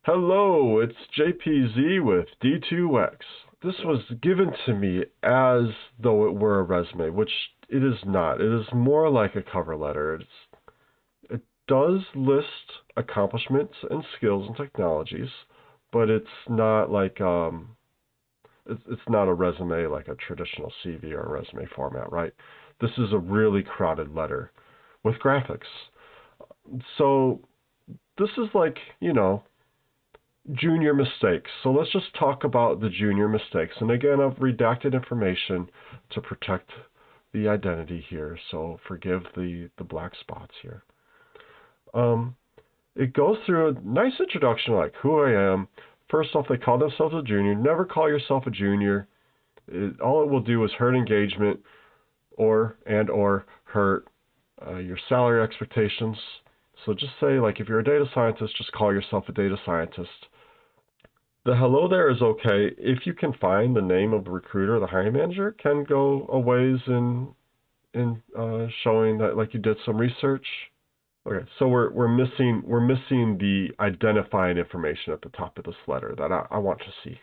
Hello, it's JPZ with D2X. This was given to me as though it were a resume, which it is not. It is more like a cover letter. It does list accomplishments and skills and technologies, but it's not like it's not a resume like a traditional CV or a resume format, right? This is a really crowded letter with graphics. So this is like, junior mistakes. So let's just talk about the junior mistakes. And again, I've redacted information to protect the identity here, so forgive the black spots here. Um, it goes through a nice introduction like who I am. First off, they call themselves a junior. Never call yourself a junior. All it will do is hurt engagement or hurt your salary expectations. So just say, like, if you're a data scientist, just call yourself a data scientist. The hello there is okay. If you can find the name of the recruiter or the hiring manager, can go a ways in showing that like you did some research. Okay, so we're missing the identifying information at the top of this letter that I want to see.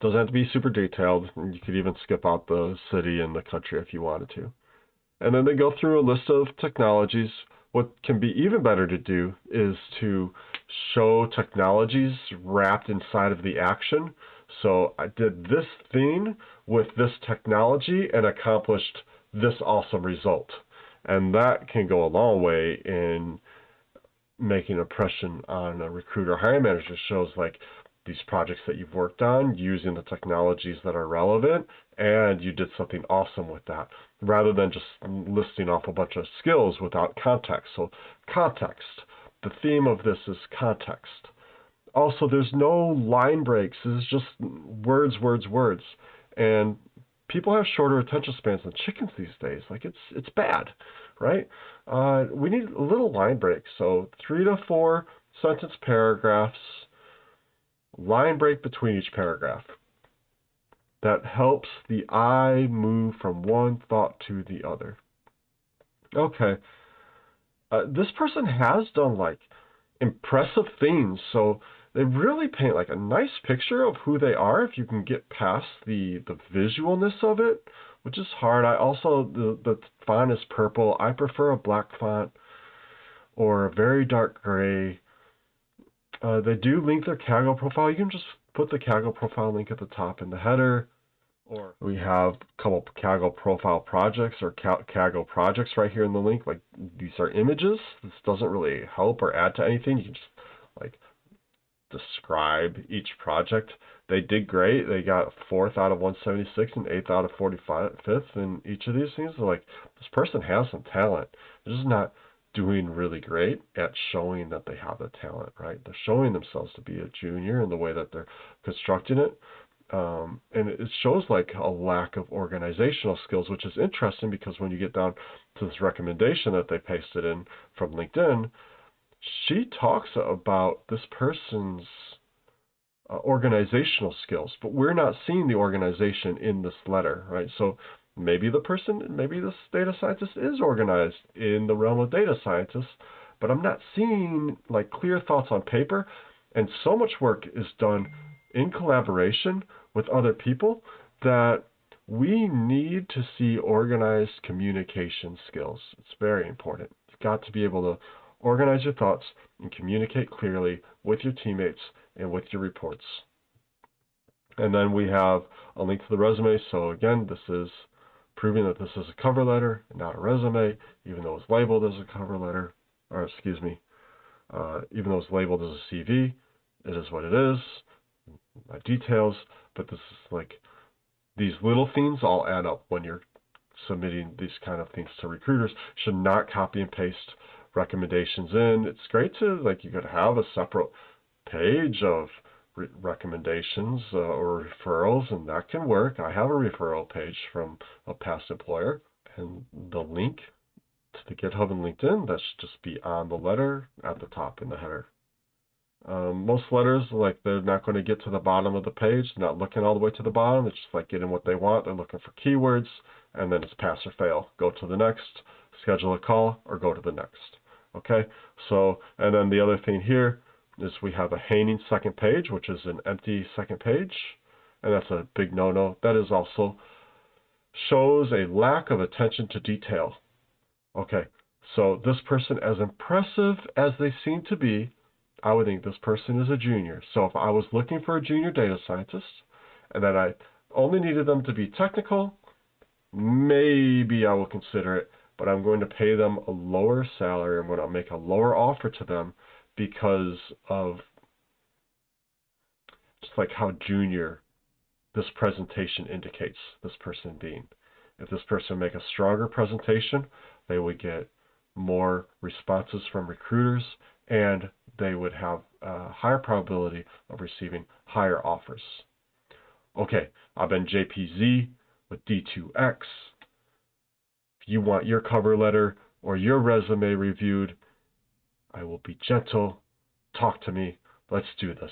Doesn't have to be super detailed. You could even skip out the city and the country if you wanted to. And then they go through a list of technologies. What can be even better to do is to show technologies wrapped inside of the action. So I did this thing with this technology and accomplished this awesome result. And that can go a long way in making an impression on a recruiter or hiring manager. It shows like these projects that you've worked on using the technologies that are relevant, and you did something awesome with that, rather than just listing off a bunch of skills without context. So context. The theme of this is context. Also, there's no line breaks. This is just words, words, words. And people have shorter attention spans than chickens these days. Like it's bad, right? We need a little line break. So 3 to 4 sentence paragraphs, line break between each paragraph. That helps the eye move from one thought to the other. Okay, this person has done like impressive things, so they really paint like a nice picture of who they are if you can get past the visualness of it, which is hard. I also the font is purple. I prefer a black font or a very dark gray. They do link their Kaggle profile. You can just put the Kaggle profile link at the top in the header. Or we have a couple Kaggle profile projects or Kaggle projects right here in the link. Like these are images. This doesn't really help or add to anything. You can just like describe each project. They did great. They got 4th out of 176 and 8th out of 45th in each of these things. So like this person has some talent. They're just not doing really great at showing that they have the talent, right? They're showing themselves to be a junior in the way that they're constructing it. And it shows like a lack of organizational skills, which is interesting because when you get down to this recommendation that they pasted in from LinkedIn, she talks about this person's organizational skills, but we're not seeing the organization in this letter, right? So maybe this data scientist is organized in the realm of data scientists, but I'm not seeing like clear thoughts on paper, and so much work is done in collaboration with other people that we need to see organized communication skills. It's very important. You've got to be able to organize your thoughts and communicate clearly with your teammates and with your reports. And then we have a link to the resume. So again, this is proving that this is a cover letter and not a resume, even though it's labeled as a cover letter, or excuse me, even though it's labeled as a CV, it is what it is. My details, but this is like these little things all add up when you're submitting these kind of things to recruiters. Should not copy and paste recommendations in. It's great to like you could have a separate page of recommendations or referrals, and that can work. I have a referral page from a past employer, and the link to the GitHub and LinkedIn that should just be on the letter at the top in the header. Most letters, like they're not going to get to the bottom of the page, not looking all the way to the bottom. It's just like getting what they want. They're looking for keywords, and then it's pass or fail. Go to the next, schedule a call, or go to the next. Okay, so, and then the other thing here, is we have a hanging second page, which is an empty second page, and that's a big no-no. That is also shows a lack of attention to detail. Okay, so this person, as impressive as they seem to be, I would think this person is a junior. So if I was looking for a junior data scientist and that I only needed them to be technical, maybe I will consider it, but I'm going to pay them a lower salary. I'm going to make a lower offer to them because of just like how junior this presentation indicates this person being. If this person make a stronger presentation, they would get more responses from recruiters and they would have a higher probability of receiving higher offers. Okay, I've been JPZ with D2X. If you want your cover letter or your resume reviewed, I will be gentle. Talk to me. Let's do this.